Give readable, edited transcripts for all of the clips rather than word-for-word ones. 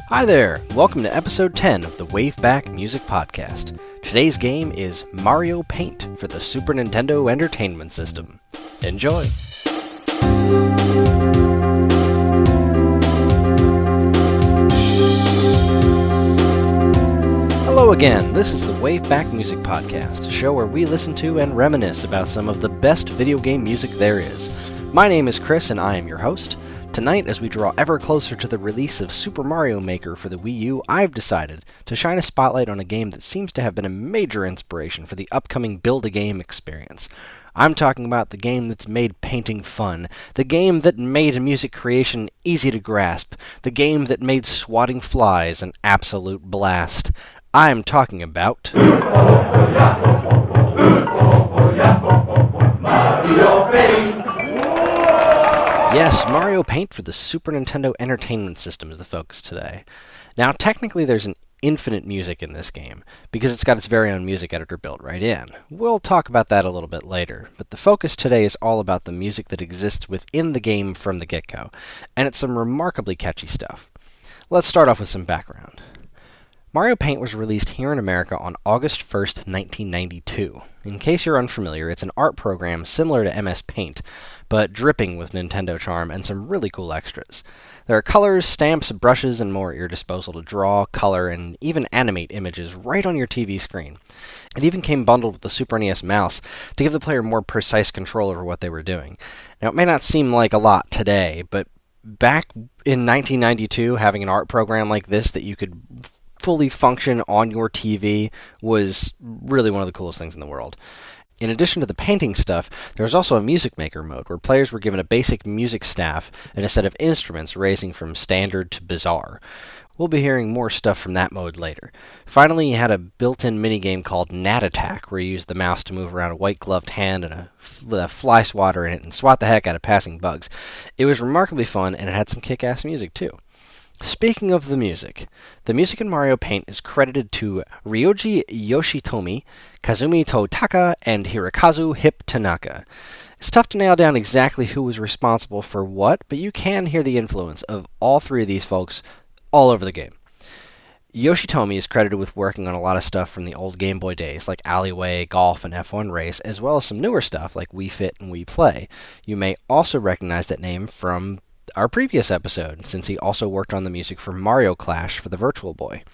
Hi there! Welcome to episode 10 of the WaveBack Music Podcast. Today's game is Mario Paint for the Super Nintendo Entertainment System. Enjoy! Hello again, this is the WaveBack Music Podcast, a show where we listen to and reminisce about some of the best video game music there is. My name is Kris and I am your host. Tonight, as we draw ever closer to the release of Super Mario Maker for the Wii U, I've decided to shine a spotlight on a game that seems to have been a major inspiration for the upcoming Build-A-Game experience. I'm talking about the game that's made painting fun, the game that made music creation easy to grasp, the game that made swatting flies an absolute blast. I'm talking about Mario Paint! Yes, Mario Paint for the Super Nintendo Entertainment System is the focus today. Now, technically there's an infinite music in this game, because it's got its very own music editor built right in. We'll talk about that a little bit later, but the focus today is all about the music that exists within the game from the get-go, and it's some remarkably catchy stuff. Let's start off with some background. Mario Paint was released here in America on August 1st, 1992. In case you're unfamiliar, it's an art program similar to MS Paint, but dripping with Nintendo charm and some really cool extras. There are colors, stamps, brushes, and more at your disposal to draw, color, and even animate images right on your TV screen. It even came bundled with the Super NES mouse to give the player more precise control over what they were doing. Now, it may not seem like a lot today, but back in 1992, having an art program like this that you could fully function on your TV was really one of the coolest things in the world. In addition to the painting stuff, there was also a music maker mode where players were given a basic music staff and a set of instruments ranging from standard to bizarre. We'll be hearing more stuff from that mode later. Finally, you had a built-in minigame called Gnat Attack, where you used the mouse to move around a white-gloved hand and with a fly swatter in it and swat the heck out of passing bugs. It was remarkably fun, and it had some kick-ass music too. Speaking of the music in Mario Paint is credited to Ryoji Yoshitomi, Kazumi Totaka, and Hirokazu Hip Tanaka. It's tough to nail down exactly who was responsible for what, but you can hear the influence of all three of these folks all over the game. Yoshitomi is credited with working on a lot of stuff from the old Game Boy days, like Alleyway, Golf, and F1 Race, as well as some newer stuff like Wii Fit and Wii Play. You may also recognize that name from our previous episode, since he also worked on the music for Mario Clash for the Virtual Boy.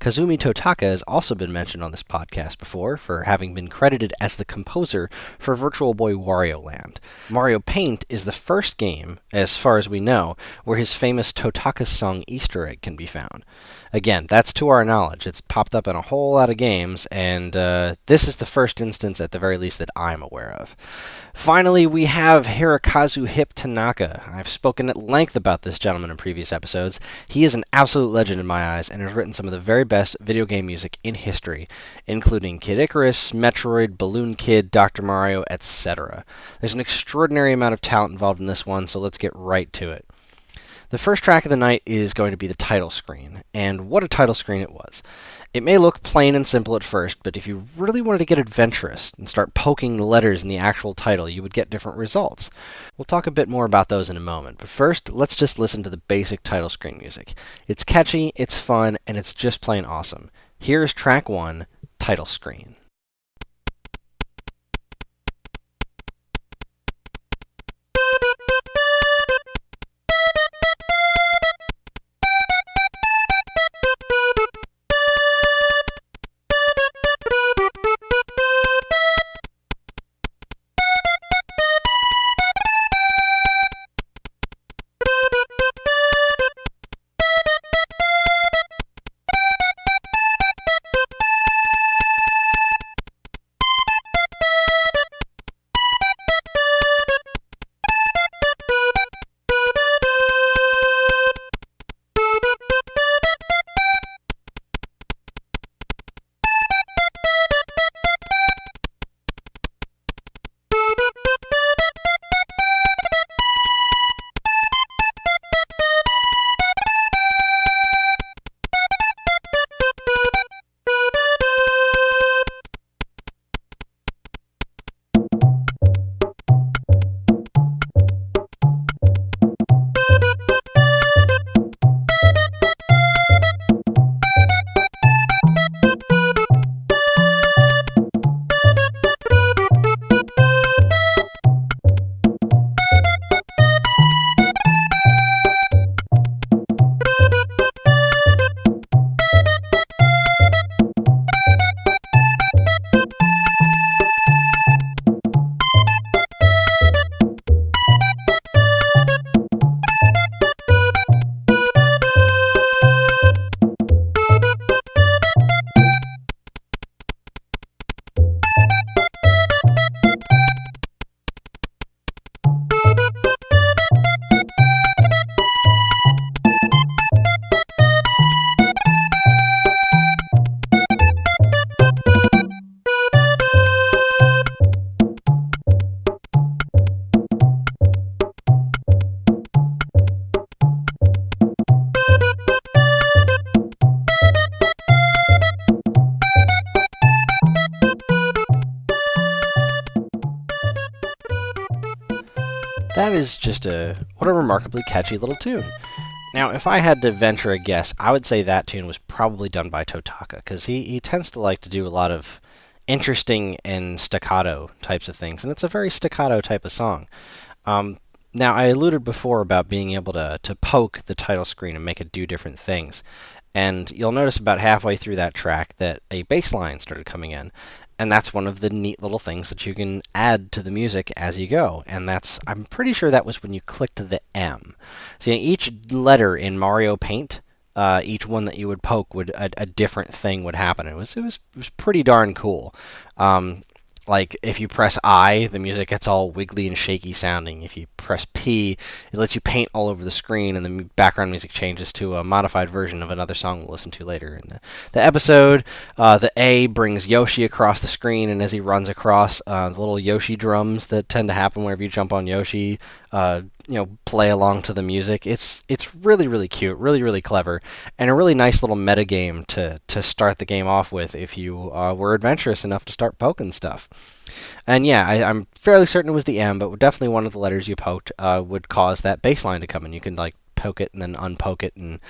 Kazumi Totaka has also been mentioned on this podcast before for having been credited as the composer for Virtual Boy Wario Land. Mario Paint is the first game, as far as we know, where his famous Totaka's Song Easter egg can be found. Again, that's to our knowledge. It's popped up in a whole lot of games, and this is the first instance, at the very least, that I'm aware of. Finally, we have Hirokazu Hip Tanaka. I've spoken at length about this gentleman in previous episodes. He is an absolute legend in my eyes, and has written some of the very best video game music in history, including Kid Icarus, Metroid, Balloon Kid, Dr. Mario, etc. There's an extraordinary amount of talent involved in this one, so let's get right to it. The first track of the night is going to be the title screen, and what a title screen it was. It may look plain and simple at first, but if you really wanted to get adventurous and start poking the letters in the actual title, you would get different results. We'll talk a bit more about those in a moment, but first, let's just listen to the basic title screen music. It's catchy, it's fun, and it's just plain awesome. Here's track 1, title screen. That is just what a remarkably catchy little tune. Now, if I had to venture a guess, I would say that tune was probably done by Totaka, because he tends to like to do a lot of interesting and staccato types of things, and it's a very staccato type of song. Now, I alluded before about being able to poke the title screen and make it do different things. And you'll notice about halfway through that track that a bass line started coming in. And that's one of the neat little things that you can add to the music as you go. And I'm pretty sure that was when you clicked the M. So each letter in Mario Paint, each one that you would poke, a different thing would happen. It was pretty darn cool. Like, if you press I, the music gets all wiggly and shaky sounding. If you press P, it lets you paint all over the screen, and the background music changes to a modified version of another song we'll listen to later in the episode. The A brings Yoshi across the screen, and as he runs across, the little Yoshi drums that tend to happen whenever you jump on Yoshi, play along to the music. It's really, really cute, really, really clever, and a really nice little metagame to start the game off with if you were adventurous enough to start poking stuff. And yeah, I'm fairly certain it was the M, but definitely one of the letters you poked would cause that bass line to come in. You can like poke it and then unpoke it and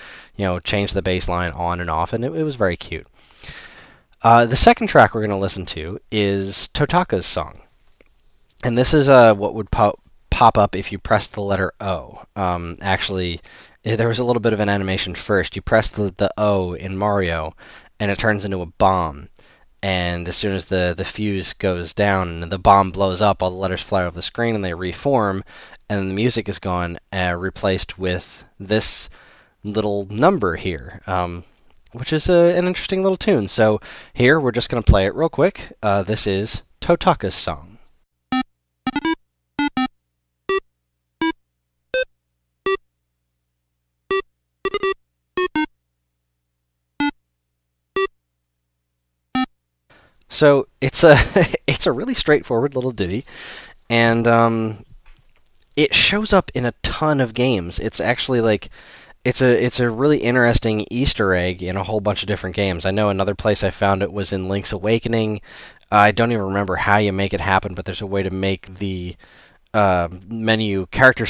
change the bass line on and off, and it was very cute. The second track we're going to listen to is Totaka's song. And this is what would pop up if you pressed the letter O. Actually, there was a little bit of an animation first. You press the O in Mario, and it turns into a bomb. And as soon as the fuse goes down and the bomb blows up, all the letters fly over the screen and they reform, and the music is gone, replaced with this little number here, which is an interesting little tune. So here, we're just going to play it real quick. This is Totaka's song. So it's a it's a really straightforward little ditty, and it shows up in a ton of games. It's actually like it's a really interesting Easter egg in a whole bunch of different games. I know another place I found it was in Link's Awakening. I don't even remember how you make it happen, but there's a way to make the menu file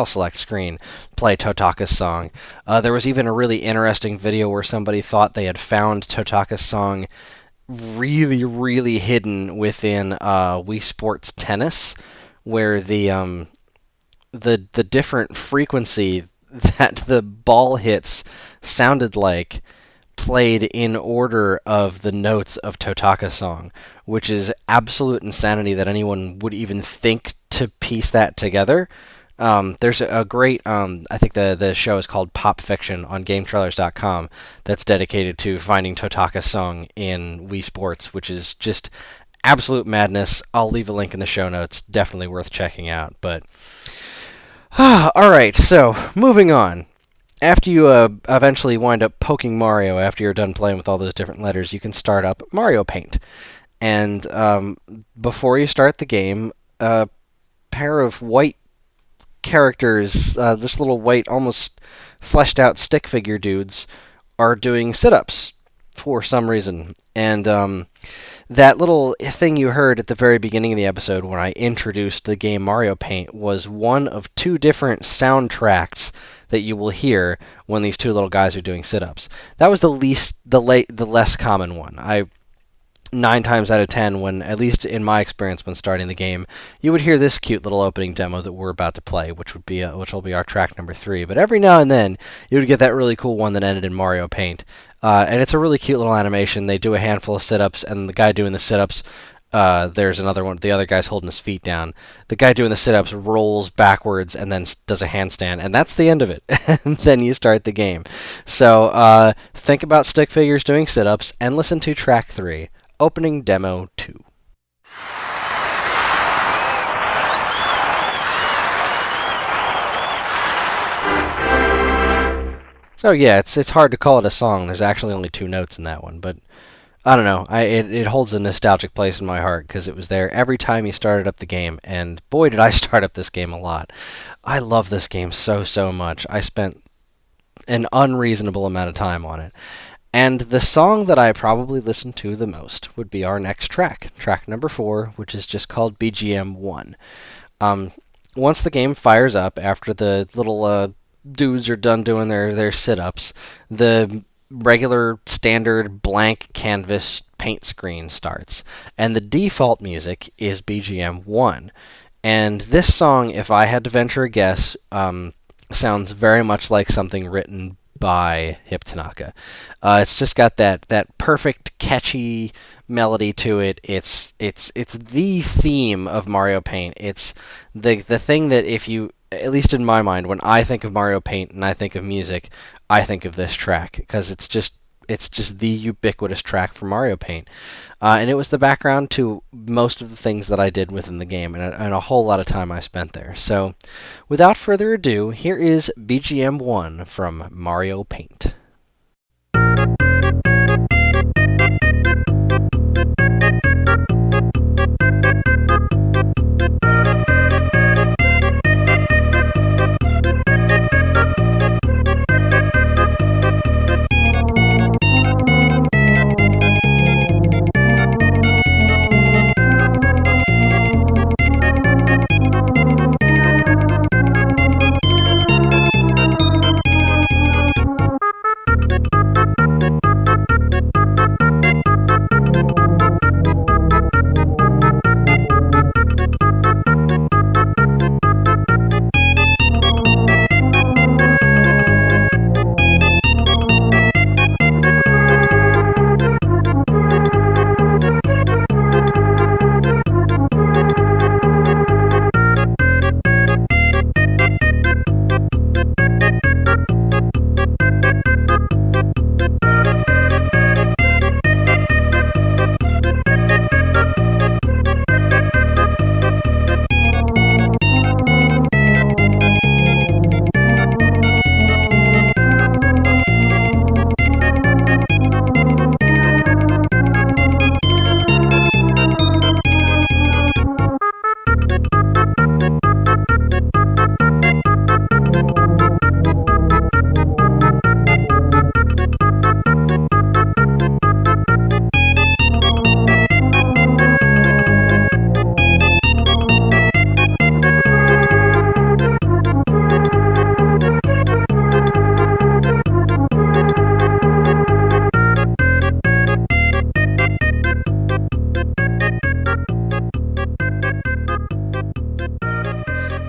select screen play Totaka's song. There was even a really interesting video where somebody thought they had found Totaka's song really, really hidden within Wii Sports Tennis, where the different frequency that the ball hits sounded like played in order of the notes of Totaka's song, which is absolute insanity that anyone would even think to piece that together. There's a great, I think the show is called Pop Fiction on GameTrailers.com that's dedicated to finding Totaka's song in Wii Sports, which is just absolute madness. I'll leave a link in the show notes. Definitely worth checking out. But alright, so moving on. After you eventually wind up poking Mario, after you're done playing with all those different letters, you can start up Mario Paint. And before you start the game, a pair of white characters, this little white, almost fleshed out stick figure dudes, are doing sit-ups for some reason. And that little thing you heard at the very beginning of the episode when I introduced the game Mario Paint was one of two different soundtracks that you will hear when these two little guys are doing sit-ups. That was the less common one. 9 times out of 10, when, at least in my experience when starting the game, you would hear this cute little opening demo that we're about to play, which will be our track number 3. But every now and then, you would get that really cool one that ended in Mario Paint. And it's a really cute little animation. They do a handful of sit-ups, and the guy doing the sit-ups, there's another one. The other guy's holding his feet down. The guy doing the sit-ups rolls backwards and then does a handstand, and that's the end of it. And then you start the game. So think about stick figures doing sit-ups, and listen to track 3, opening demo 2. So yeah, it's hard to call it a song. There's actually only 2 notes in that one, but I don't know. It holds a nostalgic place in my heart because it was there every time you started up the game, and boy did I start up this game a lot. I love this game so much. I spent an unreasonable amount of time on it. And the song that I probably listened to the most would be our next track number 4, which is just called BGM 1. Once the game fires up, after the little dudes are done doing their sit-ups, the regular standard blank canvas paint screen starts, and the default music is BGM 1. And this song, if I had to venture a guess, sounds very much like something written by Hip Tanaka. It's just got that perfect catchy melody to it. It's the theme of Mario Paint. It's the thing that, if you, at least in my mind, when I think of Mario Paint and I think of music, I think of this track, because it's just the ubiquitous track for Mario Paint. And it was the background to most of the things that I did within the game, and a whole lot of time I spent there. So, without further ado, here is BGM 1 from Mario Paint.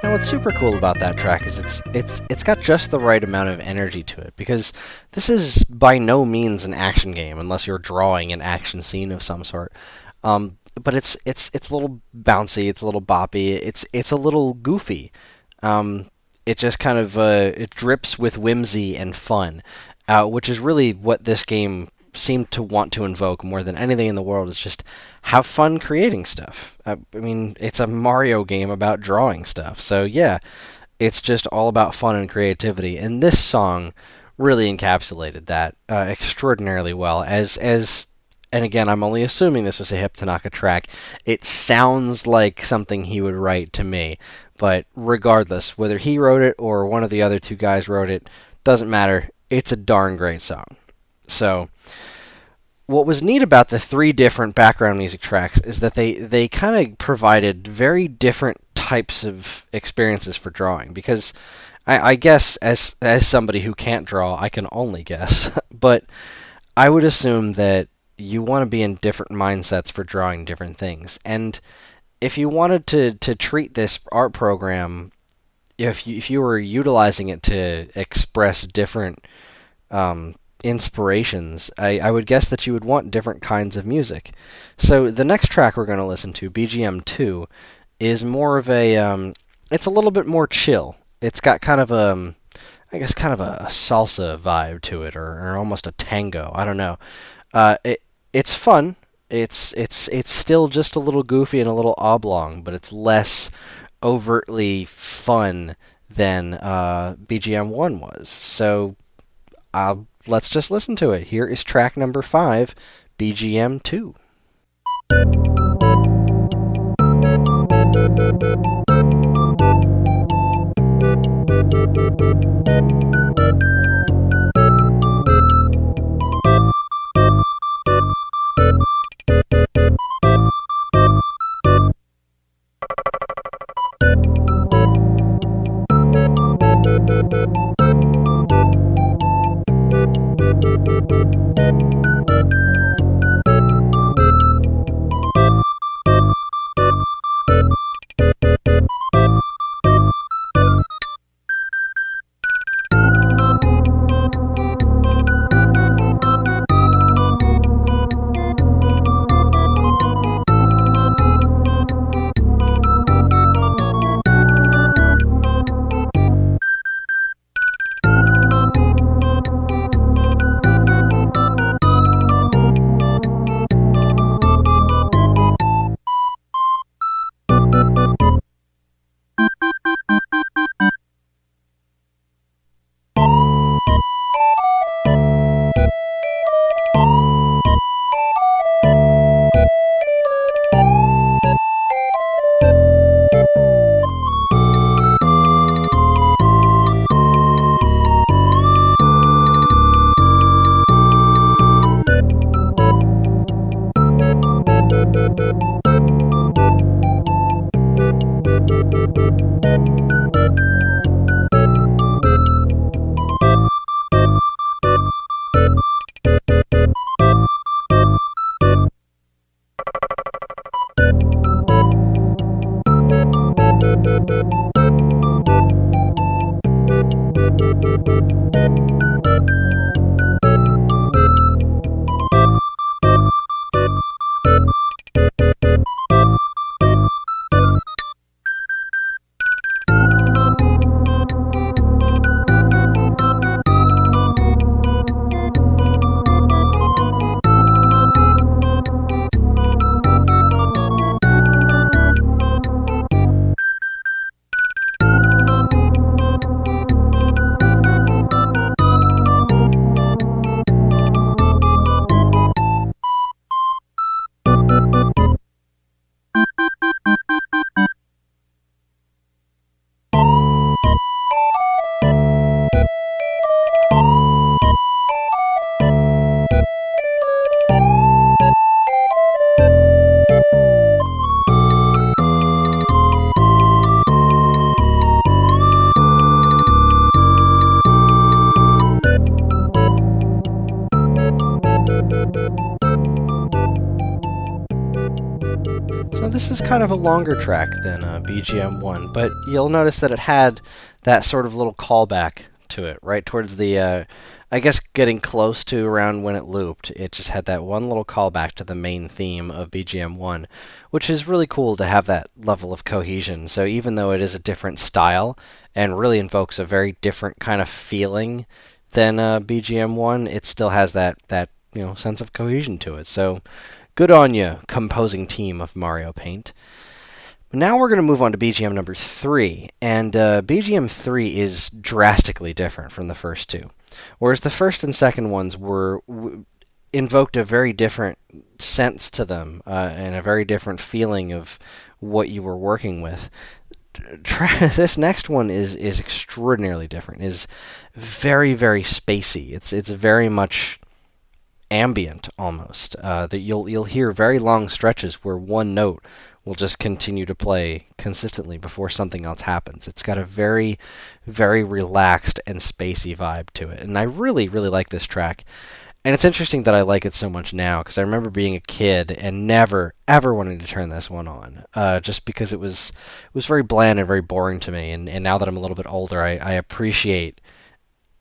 Now, what's super cool about that track is it's got just the right amount of energy to it, because this is by no means an action game unless you're drawing an action scene of some sort. But it's a little bouncy, it's a little boppy, it's a little goofy. It just kind of it drips with whimsy and fun, which is really what this game seemed to want to invoke more than anything in the world. Is just have fun creating stuff. I mean, it's a Mario game about drawing stuff, so yeah, it's just all about fun and creativity. And this song really encapsulated that extraordinarily well. And again, I'm only assuming this was a Hip Tanaka track. It sounds like something he would write to me, but regardless, whether he wrote it or one of the other two guys wrote it, doesn't matter. It's a darn great song. So, what was neat about the three different background music tracks is that they kind of provided very different types of experiences for drawing, because I guess as somebody who can't draw, I can only guess, but I would assume that you want to be in different mindsets for drawing different things. And if you wanted to treat this art program, if you were utilizing it to express different inspirations, I would guess that you would want different kinds of music. So the next track we're going to listen to, BGM 2, is more of a, it's a little bit more chill. It's got kind of a, I guess kind of a salsa vibe to it, or almost a tango, I don't know. It's fun. It's still just a little goofy and a little oblong, but it's less overtly fun than BGM 1 was. So let's just listen to it. Here is track number 5, BGM 2. So this is kind of a longer track than BGM1, but you'll notice that it had that sort of little callback to it, right towards the, I guess getting close to around when it looped. It just had that one little callback to the main theme of BGM1, which is really cool to have that level of cohesion. So even though it is a different style and really invokes a very different kind of feeling than BGM1, it still has that sense of cohesion to it. So good on you, composing team of Mario Paint. Now we're going to move on to BGM number 3, and BGM 3 is drastically different from the first two. Whereas the first and second ones invoked a very different sense to them, and a very different feeling of what you were working with. This next one is extraordinarily different. Is very, very spacey. It's very much ambient almost. That you'll hear very long stretches where one note will just continue to play consistently before something else happens. It's got a very, very relaxed and spacey vibe to it, and I really, really like this track. And it's interesting that I like it so much now, because I remember being a kid and never, ever wanting to turn this one on, just because it was very bland and very boring to me. And now that I'm a little bit older, I appreciate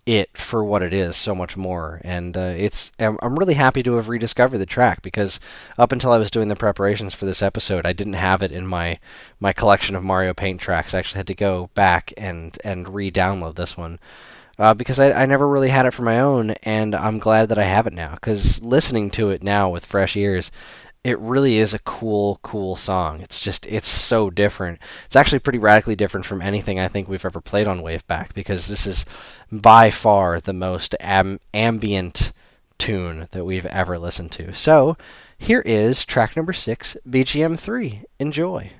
it for what it is so much more, and I'm really happy to have rediscovered the track, because up until I was doing the preparations for this episode, I didn't have it in my collection of Mario Paint tracks. I actually had to go back and re-download this one, because I never really had it for my own, and I'm glad that I have it now, because listening to it now with fresh ears, it really is a cool song. It's so different. It's actually pretty radically different from anything I think we've ever played on WaveBack, because this is by far the most ambient tune that we've ever listened to. So, here is track number 6, BGM 3. Enjoy.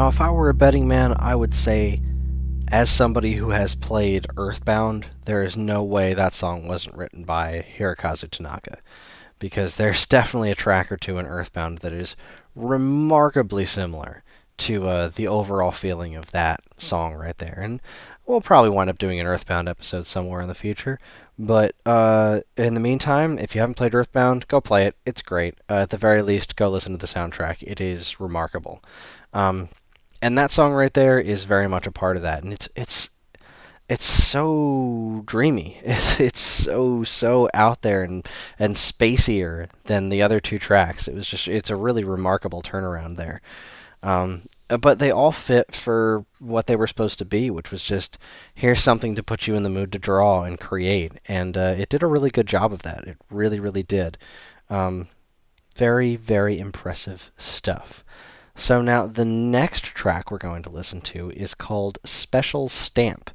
Now, if I were a betting man, I would say, as somebody who has played Earthbound, there is no way that song wasn't written by Hirokazu Tanaka, because there's definitely a track or two in Earthbound that is remarkably similar to the overall feeling of that song right there. And we'll probably wind up doing an Earthbound episode somewhere in the future. But in the meantime, if you haven't played Earthbound, go play it. It's great. At the very least, go listen to the soundtrack. It is remarkable. And that song right there is very much a part of that. And it's so dreamy. It's so out there and spacier than the other two tracks. It's a really remarkable turnaround there. But they all fit for what they were supposed to be, which was just, here's something to put you in the mood to draw and create. And it did a really good job of that. It really, really did. Very, very impressive stuff. So now the next track we're going to listen to is called Special Stamp.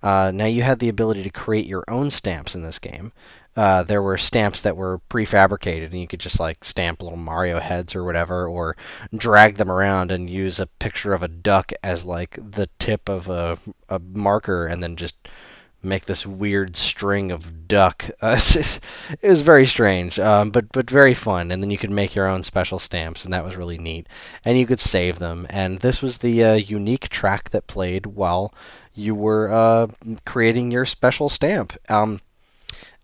Now you had the ability to create your own stamps in this game. There were stamps that were prefabricated, and you could just like stamp little Mario heads or whatever, or drag them around and use a picture of a duck as like the tip of a marker, and then just make this weird string of duck. It was very strange, but very fun. And then you could make your own special stamps, and that was really neat. And you could save them. And this was the unique track that played while you were creating your special stamp.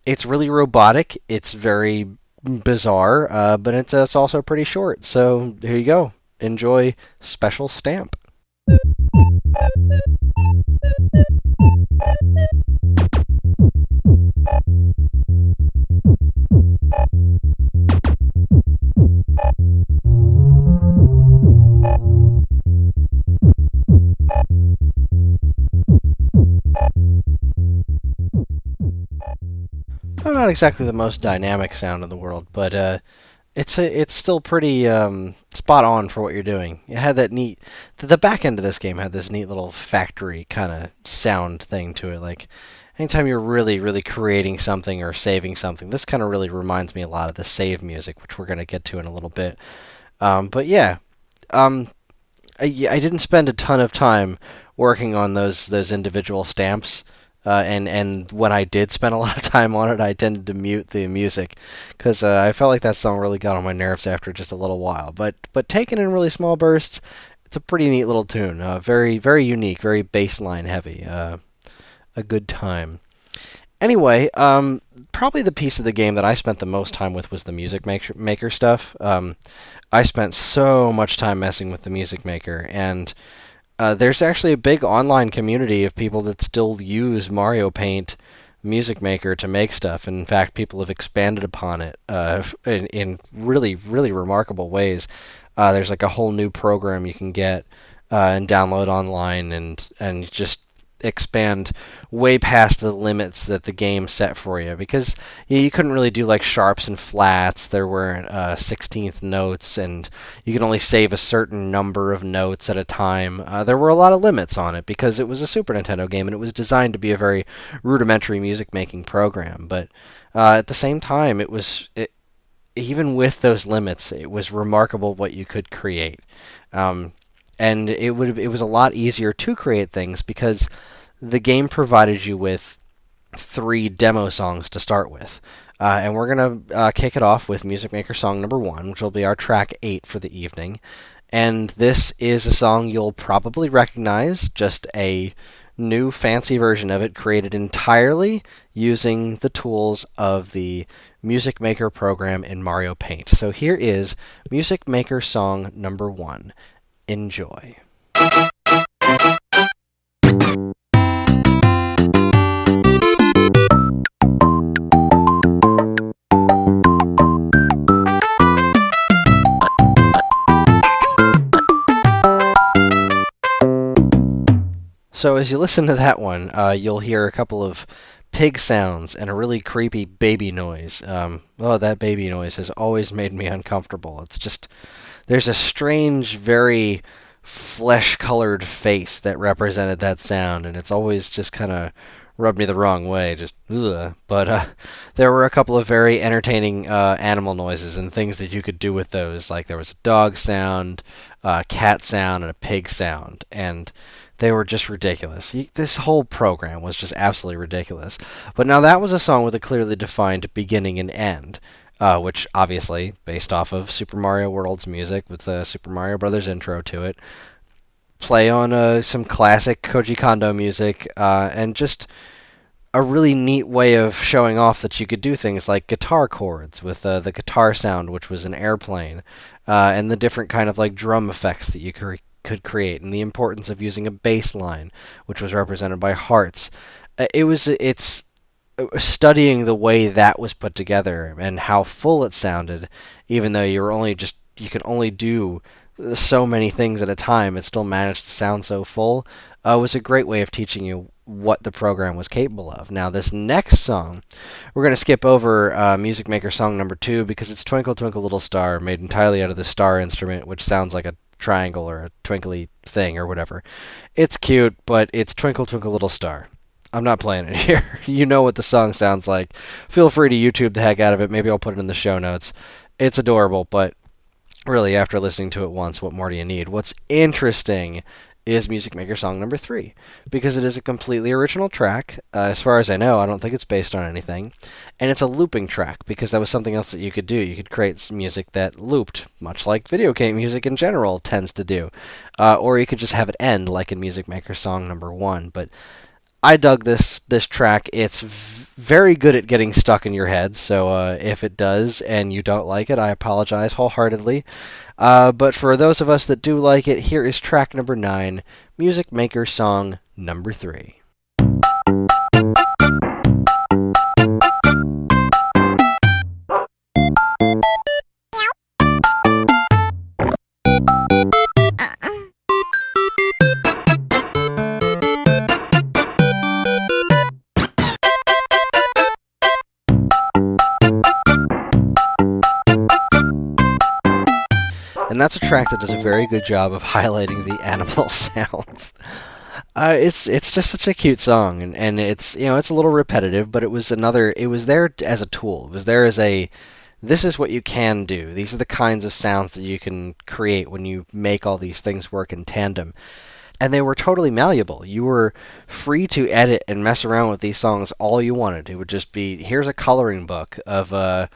It's really robotic. It's very bizarre, but it's also pretty short. So here you go. Enjoy Special Stamp. Oh, not exactly the most dynamic sound in the world, but it's still pretty spot on for what you're doing. It had that neat. The back end of this game had this neat little factory kind of sound thing to it. Like anytime you're really, really creating something or saving something, this kind of really reminds me a lot of the save music, which we're going to get to in a little bit. But yeah, I didn't spend a ton of time working on those individual stamps. And when I did spend a lot of time on it, I tended to mute the music, because I felt like that song really got on my nerves after just a little while. But taken in really small bursts, it's a pretty neat little tune. Very, very unique, very bassline heavy. A good time. Anyway, probably the piece of the game that I spent the most time with was the Music Maker stuff. I spent so much time messing with the Music Maker, and there's actually a big online community of people that still use Mario Paint Music Maker to make stuff. And in fact, people have expanded upon it in really, really remarkable ways. There's like a whole new program you can get and download online, and just expand way past the limits that the game set for you, because you couldn't really do like sharps and flats. There weren't 16th notes, and you could only save a certain number of notes at a time. There were a lot of limits on it because it was a Super Nintendo game, and it was designed to be a very rudimentary music making program. But at the same time, even with those limits, it was remarkable what you could create. And it was a lot easier to create things because the game provided you with 3 demo songs to start with. And we're going to kick it off with Music Maker song number 1, which will be our track 8 for the evening. And this is a song you'll probably recognize, just a new fancy version of it created entirely using the tools of the Music Maker program in Mario Paint. So here is Music Maker song number 1. Enjoy. So as you listen to that one, you'll hear a couple of pig sounds and a really creepy baby noise. That baby noise has always made me uncomfortable. It's just, there's a strange, very flesh-colored face that represented that sound, and it's always just kind of rubbed me the wrong way. Just ugh. But there were a couple of very entertaining animal noises and things that you could do with those. Like there was a dog sound, a cat sound, and a pig sound, and they were just ridiculous. This whole program was just absolutely ridiculous. But now that was a song with a clearly defined beginning and end. Which obviously based off of Super Mario World's music with the Super Mario Brothers intro to it, play on some classic Koji Kondo music, and just a really neat way of showing off that you could do things like guitar chords with the guitar sound, which was an airplane, and the different kind of like drum effects that you could create, and the importance of using a bass line, which was represented by hearts. It's studying the way that was put together and how full it sounded, even though you could only do so many things at a time, it still managed to sound so full, was a great way of teaching you what the program was capable of. Now, this next song, we're going to skip over Music Maker song number 2 because it's Twinkle Twinkle Little Star, made entirely out of the star instrument, which sounds like a triangle or a twinkly thing or whatever. It's cute, but it's Twinkle Twinkle Little Star. I'm not playing it here. You know what the song sounds like. Feel free to YouTube the heck out of it. Maybe I'll put it in the show notes. It's adorable, but really, after listening to it once, what more do you need? What's interesting is Music Maker song number 3, because it is a completely original track. As far as I know, I don't think it's based on anything. And it's a looping track, because that was something else that you could do. You could create music that looped, much like video game music in general tends to do. Or you could just have it end, like in Music Maker song number 1. But I dug this track. It's very good at getting stuck in your head, so if it does and you don't like it, I apologize wholeheartedly. But for those of us that do like it, here is track number 9, Music Maker song number 3. And that's a track that does a very good job of highlighting the animal sounds. It's just such a cute song, and it's it's a little repetitive, but it was there as a tool. It was there as this is what you can do. These are the kinds of sounds that you can create when you make all these things work in tandem. And they were totally malleable. You were free to edit and mess around with these songs all you wanted. It would just be, here's a coloring book of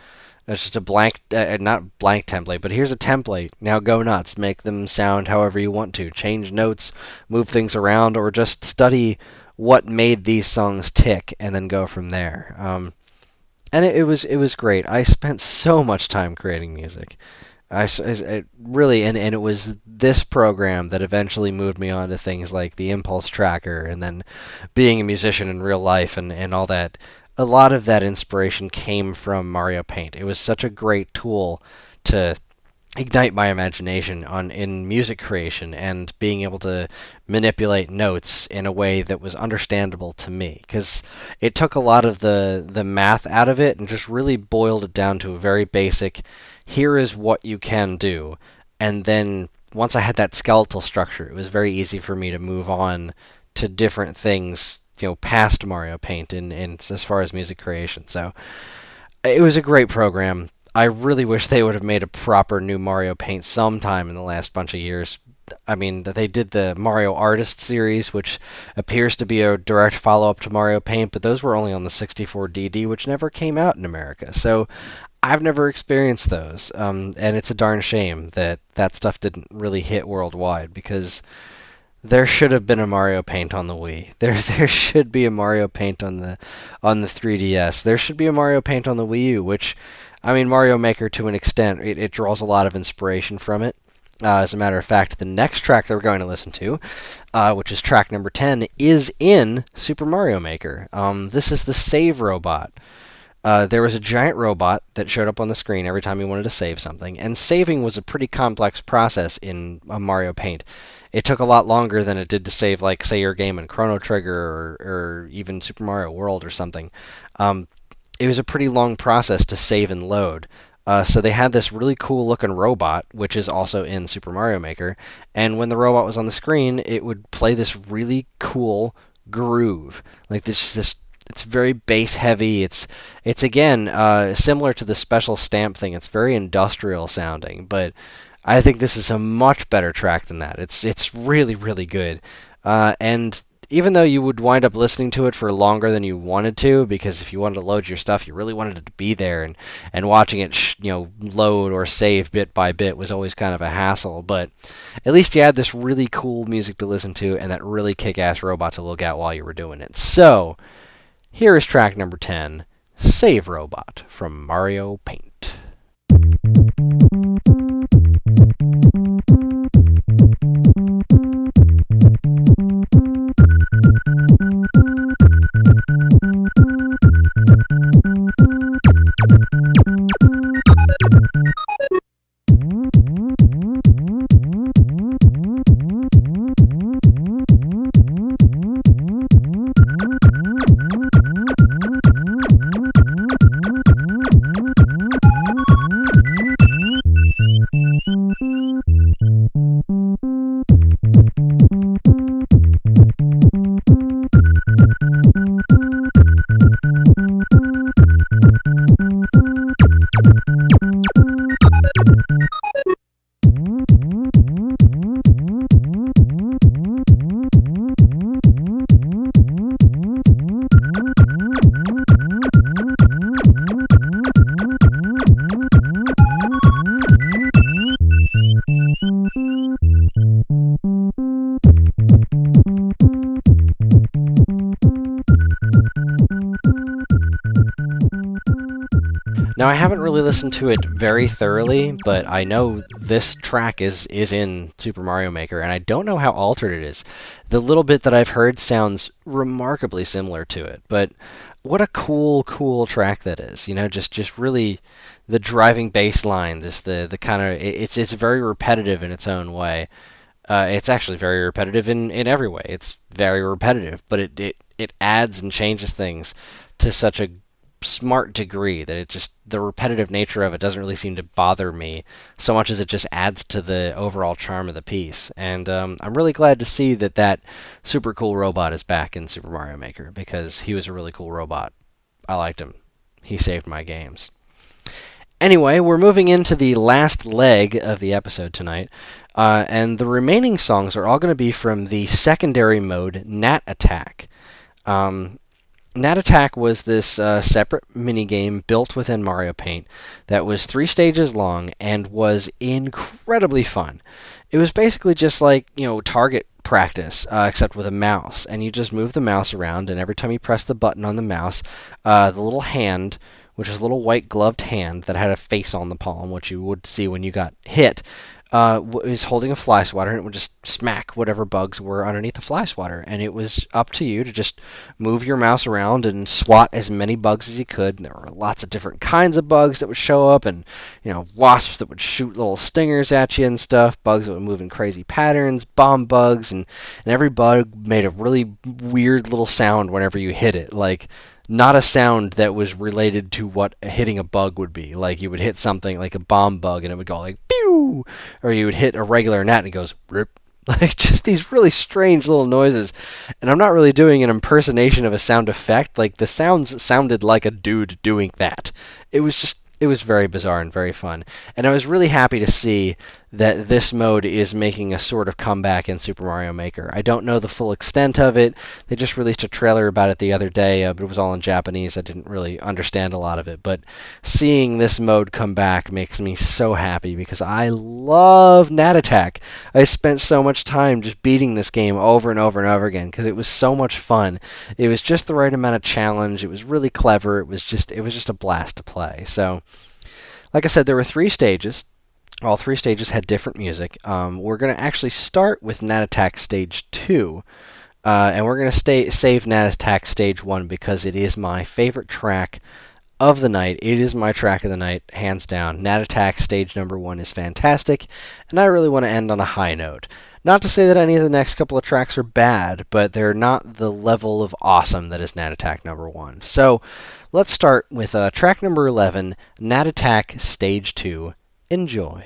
it's just a blank, not blank template, but here's a template. Now go nuts. Make them sound however you want to. Change notes, move things around, or just study what made these songs tick and then go from there. And it was great. I spent so much time creating music. It really, and it was this program that eventually moved me on to things like the Impulse Tracker and then being a musician in real life and all that. A lot of that inspiration came from Mario Paint. It was such a great tool to ignite my imagination in music creation and being able to manipulate notes in a way that was understandable to me, because it took a lot of the math out of it and just really boiled it down to a very basic, here is what you can do. And then once I had that skeletal structure, it was very easy for me to move on to different things, past Mario Paint in as far as music creation. So it was a great program. I really wish they would have made a proper new Mario Paint sometime in the last bunch of years. I mean, they did the Mario Artist series, which appears to be a direct follow-up to Mario Paint, but those were only on the 64DD, which never came out in America. So I've never experienced those, and it's a darn shame that that stuff didn't really hit worldwide, because there should have been a Mario Paint on the Wii. There should be a Mario Paint on the 3DS. There should be a Mario Paint on the Wii U, which, I mean, Mario Maker to an extent, it draws a lot of inspiration from it. As a matter of fact, the next track that we're going to listen to, which is track number 10, is in Super Mario Maker. This is the save robot. There was a giant robot that showed up on the screen every time you wanted to save something, and saving was a pretty complex process in Mario Paint. It took a lot longer than it did to save, like, say, your game in Chrono Trigger or even Super Mario World or something. It was a pretty long process to save and load. So they had this really cool-looking robot, which is also in Super Mario Maker, and when the robot was on the screen, it would play this really cool groove. Like this it's very bass heavy. It's again similar to the special stamp thing. It's very industrial sounding, but I think this is a much better track than that. It's really really good, and even though you would wind up listening to it for longer than you wanted to, because if you wanted to load your stuff, you really wanted it to be there, and watching it, load or save bit by bit was always kind of a hassle. But at least you had this really cool music to listen to and that really kick-ass robot to look at while you were doing it. So here is track number 10, Save Robot from Mario Paint. Now, I haven't really listened to it very thoroughly, but I know this track is in Super Mario Maker, and I don't know how altered it is. The little bit that I've heard sounds remarkably similar to it, but what a cool track that is. Just really the driving bass line, the kind of it's very repetitive in its own way. It's actually very repetitive in every way. It's very repetitive, but it adds and changes things to such a smart degree that the repetitive nature of it doesn't really seem to bother me so much as it just adds to the overall charm of the piece. And I'm really glad to see that super cool robot is back in Super Mario Maker, because he was a really cool robot. I liked him. He saved my games. Anyway, we're moving into the last leg of the episode tonight, and the remaining songs are all going to be from the secondary mode, Nat Attack. Nat Attack was this separate minigame built within Mario Paint that was 3 stages long and was incredibly fun. It was basically just like, target practice, except with a mouse. And you just move the mouse around, and every time you press the button on the mouse, the little hand, which is a little white gloved hand that had a face on the palm, which you would see when you got hit, is holding a fly swatter, and it would just smack whatever bugs were underneath the fly swatter. And it was up to you to just move your mouse around and swat as many bugs as you could. And there were lots of different kinds of bugs that would show up, and wasps that would shoot little stingers at you and stuff, bugs that would move in crazy patterns, bomb bugs, and every bug made a really weird little sound whenever you hit it, like not a sound that was related to what hitting a bug would be. Like, you would hit something like a bomb bug and it would go like pew, or you would hit a regular gnat and it goes rip. Like, just these really strange little noises. And I'm not really doing an impersonation of a sound effect. Like, the sounds sounded like a dude doing that. It was very bizarre and very fun. And I was really happy to see that this mode is making a sort of comeback in Super Mario Maker. I don't know the full extent of it. They just released a trailer about it the other day, but it was all in Japanese. I didn't really understand a lot of it. But seeing this mode come back makes me so happy, because I love Nat Attack. I spent so much time just beating this game over and over and over again, because it was so much fun. It was just the right amount of challenge. It was really clever. It was just a blast to play. So, like I said, there were 3 stages. All 3 stages had different music. We're going to actually start with Nat Attack Stage 2, and we're going to save Nat Attack Stage 1 because it is my favorite track of the night. It is my track of the night, hands down. Nat Attack Stage number 1 is fantastic, and I really want to end on a high note. Not to say that any of the next couple of tracks are bad, but they're not the level of awesome that is Nat Attack number 1. So, let's start with track number 11, Nat Attack Stage 2. Enjoy.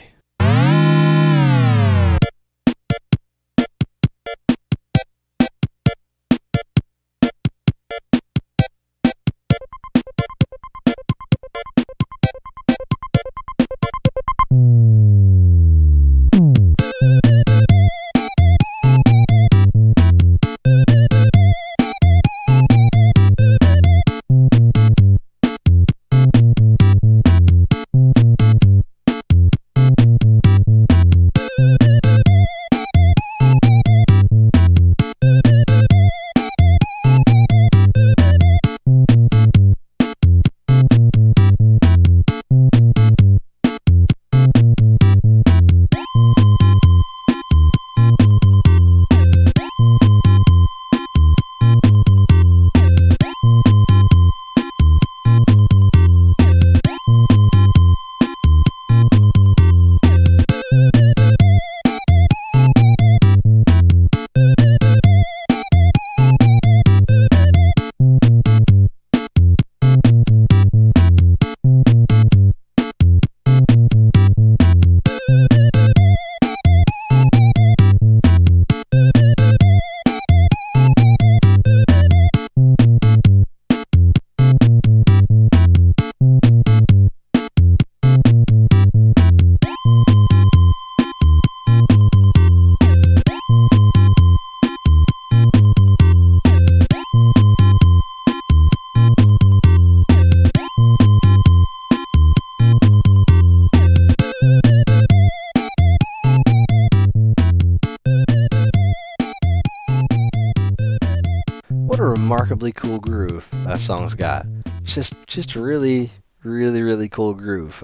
what a remarkably cool groove that song's got. Just really, really, really cool groove.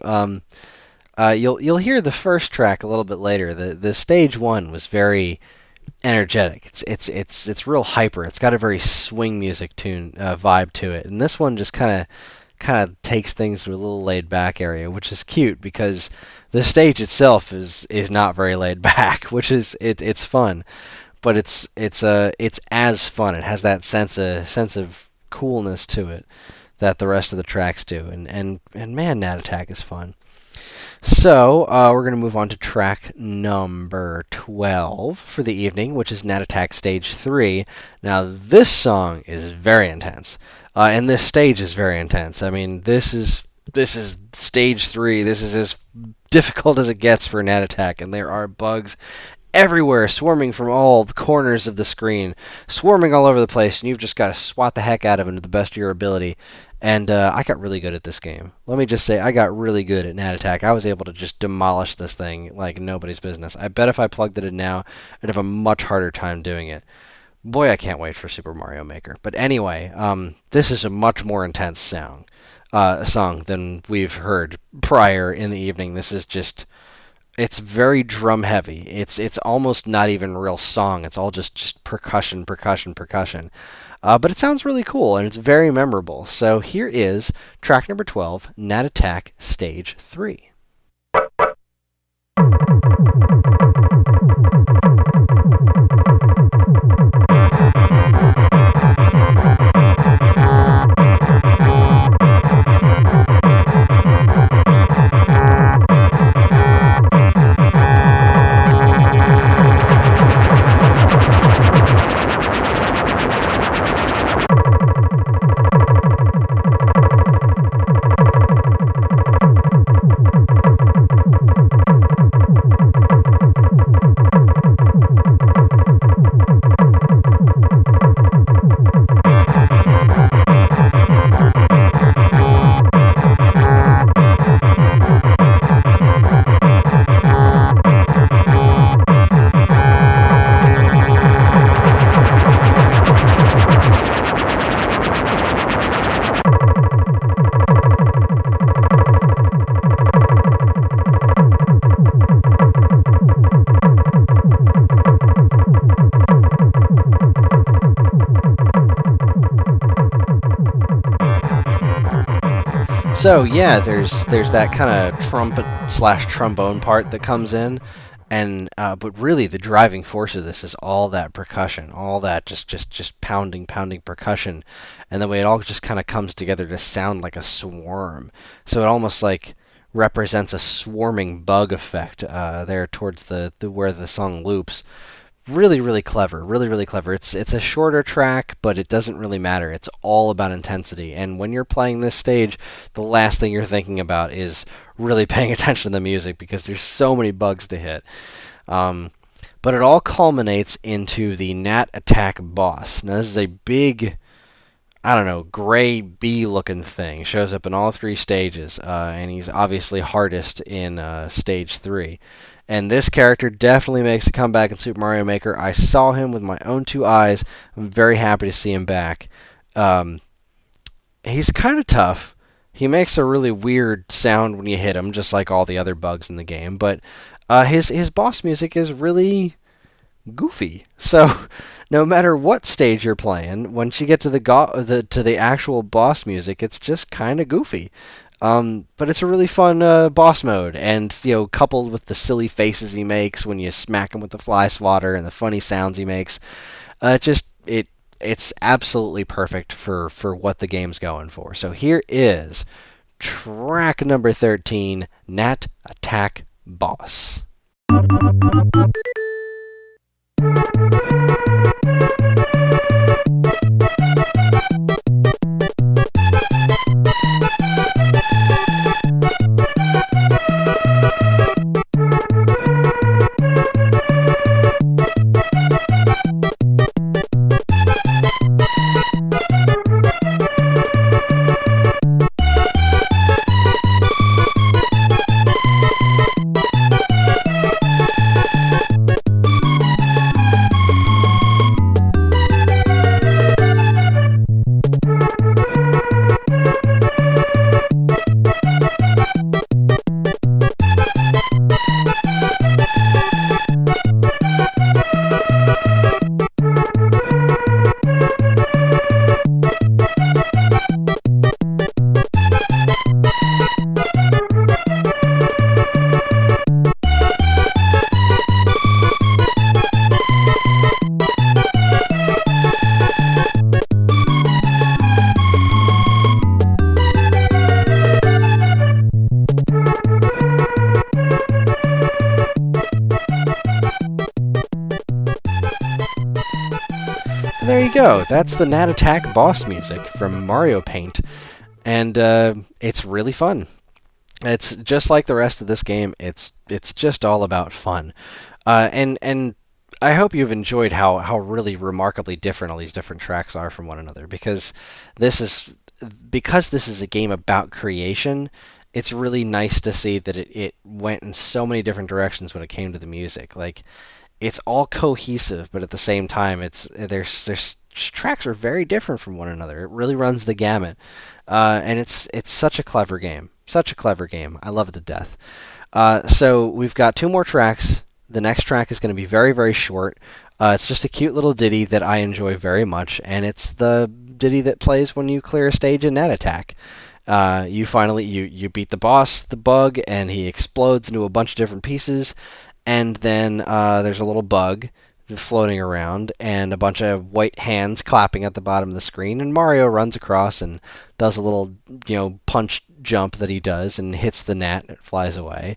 You'll hear the first track a little bit later. The stage one was very energetic. It's real hyper. It's got a very swing music tune vibe to it, and this one just kind of takes things to a little laid back area, which is cute because the stage itself is not very laid back, which is it's fun, but it's as fun. It has that sense of coolness to it that the rest of the tracks do, and man, Nat Attack is fun. So, we're going to move on to track number 12 for the evening, which is Nat Attack Stage 3. Now, this song is very intense, and this stage is very intense. I mean, this is Stage 3. This is as difficult as it gets for Nat Attack, and there are bugs everywhere, swarming from all the corners of the screen, swarming all over the place, and you've just got to swat the heck out of them to the best of your ability. And I got really good at this game. Let me just say, I got really good at Nat Attack. I was able to just demolish this thing like nobody's business. I bet if I plugged it in now, I'd have a much harder time doing it. Boy, I can't wait for Super Mario Maker. But anyway, this is a much more intense song than we've heard prior in the evening. This is just... It's very drum heavy. It's almost not even real song. It's all just percussion. But it sounds really cool, and it's very memorable. So here is track number 12, Nat Attack Stage 3. So yeah, there's that kind of trumpet/trombone part that comes in, and but really the driving force of this is all that percussion, all that just pounding percussion, and the way it all just kind of comes together to sound like a swarm. So it almost like represents a swarming bug effect there towards the where the song loops. Really clever, really clever. It's a shorter track, but it doesn't really matter. It's all about intensity, and when you're playing this stage, the last thing you're thinking about is really paying attention to the music because there's so many bugs to hit. But it all culminates into the Nat Attack boss. Now this is a big, I don't know, gray bee-looking thing. Shows up in all three stages, and he's obviously hardest in Stage 3. And this character definitely makes a comeback in Super Mario Maker. I saw him with my own two eyes. I'm very happy to see him back. He's kind of tough. He makes a really weird sound when you hit him, just like all the other bugs in the game. But his boss music is really goofy. So no matter what stage you're playing, once you get to the actual boss music, it's just kind of goofy. But it's a really fun boss mode, and coupled with the silly faces he makes when you smack him with the fly swatter and the funny sounds he makes, it's absolutely perfect for what the game's going for. So here is track number 13, Nat Attack Boss. go. That's the Nat Attack boss music from Mario Paint, and it's really fun. It's just like the rest of this game. It's just all about fun, and I hope you've enjoyed how really remarkably different all these different tracks are from one another, because this is a game about creation. It's really nice to see that it went in so many different directions when it came to the music. Like, it's all cohesive, but at the same time, there's tracks are very different from one another. It really runs the gamut, and it's such a clever game. Such a clever game. I love it to death. So we've got 2 more tracks. The next track is going to be very, very short. It's just a cute little ditty that I enjoy very much, and it's the ditty that plays when you clear a stage in Nat Attack. You finally you beat the boss, the bug, and he explodes into a bunch of different pieces, and then there's a little bug floating around, and a bunch of white hands clapping at the bottom of the screen, and Mario runs across and does a little, punch jump that he does, and hits the gnat, and it flies away.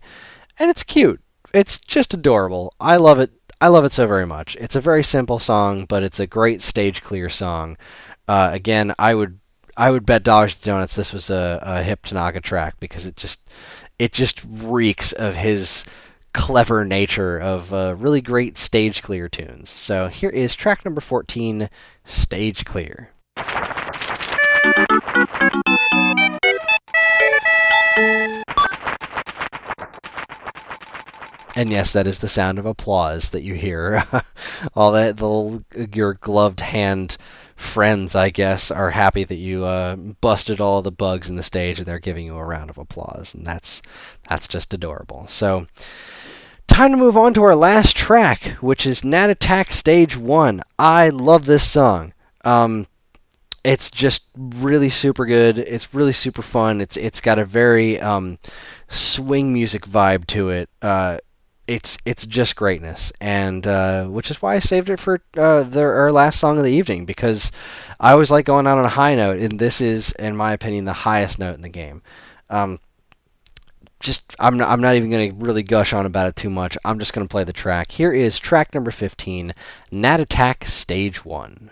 And it's cute. It's just adorable. I love it. I love it so very much. It's a very simple song, but it's a great stage clear song. Again, I would bet dollars to donuts this was a Hip Tanaka track, because it just reeks of his clever nature of really great stage clear tunes. So here is track number 14, Stage Clear. And yes, that is the sound of applause that you hear. All that your gloved hand friends, I guess, are happy that you busted all the bugs in the stage, and they're giving you a round of applause, and that's just adorable. So, time to move on to our last track, which is Nat Attack Stage 1. I love this song. It's just really super good. It's really super fun. It's got a very swing music vibe to it. It's just greatness, and which is why I saved it for our last song of the evening, because I always like going out on a high note, and this is, in my opinion, the highest note in the game. I'm not even going to really gush on about it too much. I'm just going to play the track. Here is track number 15, Nat Attack Stage 1.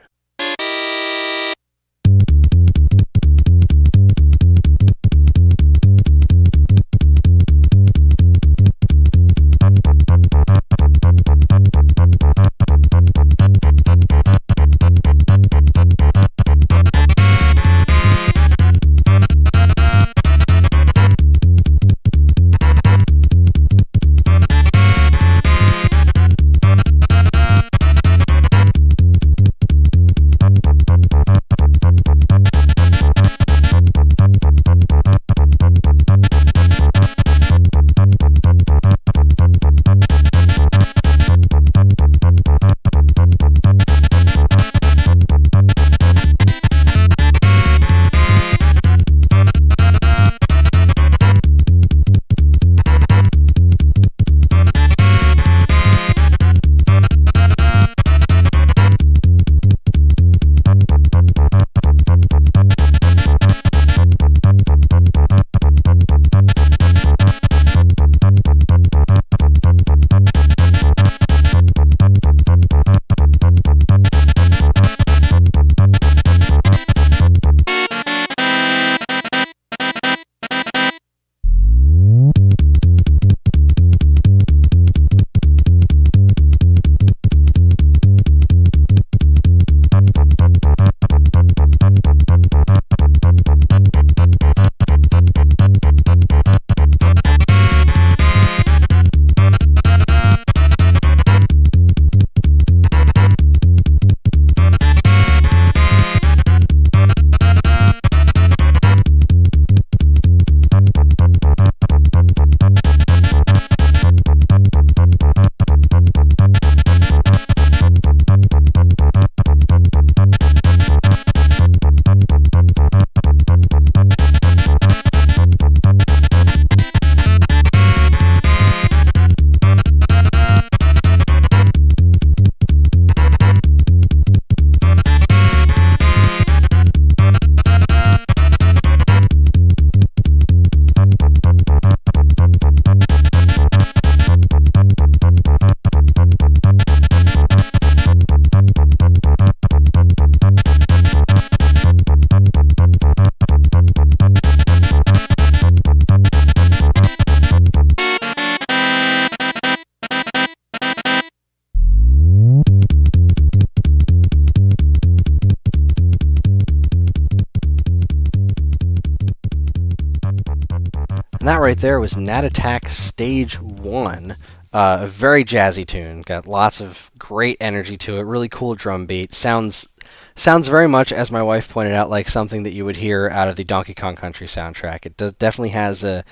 And that right there was Nat Attack Stage 1. A very jazzy tune, got lots of great energy to it, really cool drum beat. Sounds very much, as my wife pointed out, like something that you would hear out of the Donkey Kong Country soundtrack. It definitely has a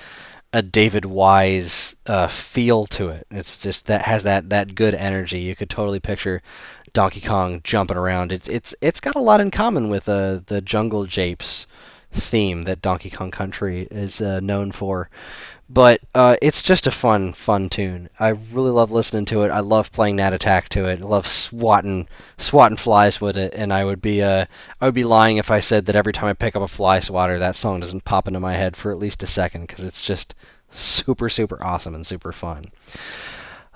David Wise feel to it. It's just that has that good energy. You could totally picture Donkey Kong jumping around. It's got a lot in common with the Jungle Japes theme that Donkey Kong Country is known for. But it's just a fun tune. I really love listening to it. I love playing Nat Attack to it. I love swatting flies with it. And I would be lying if I said that every time I pick up a fly swatter, that song doesn't pop into my head for at least a second, because it's just super awesome and super fun.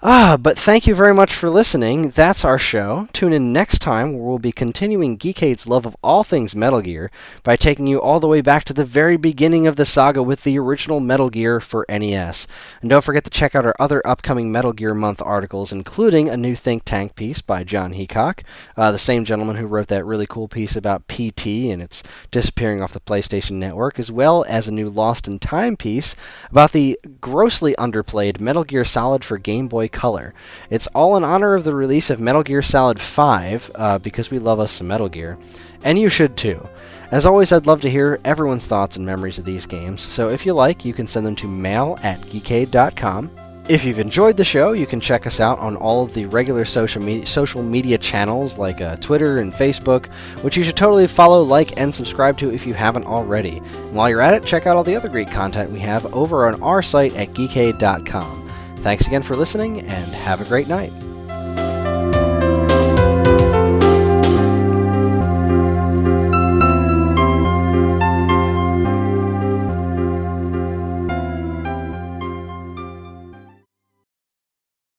But thank you very much for listening. That's our show. Tune in next time, where we'll be continuing Geekade's love of all things Metal Gear by taking you all the way back to the very beginning of the saga with the original Metal Gear for NES. And don't forget to check out our other upcoming Metal Gear Month articles, including a new Think Tank piece by John Heacock, the same gentleman who wrote that really cool piece about PT and its disappearing off the PlayStation Network, as well as a new Lost in Time piece about the grossly underplayed Metal Gear Solid for Game Boy Color. It's all in honor of the release of Metal Gear Solid 5, because we love us some Metal Gear, and you should too. As always, I'd love to hear everyone's thoughts and memories of these games, so if you like, you can send them to mail@geekade.com. If you've enjoyed the show, you can check us out on all of the regular social media channels like Twitter and Facebook, which you should totally follow, like, and subscribe to if you haven't already. And while you're at it, check out all the other great content we have over on our site at geekade.com. Thanks again for listening, and have a great night.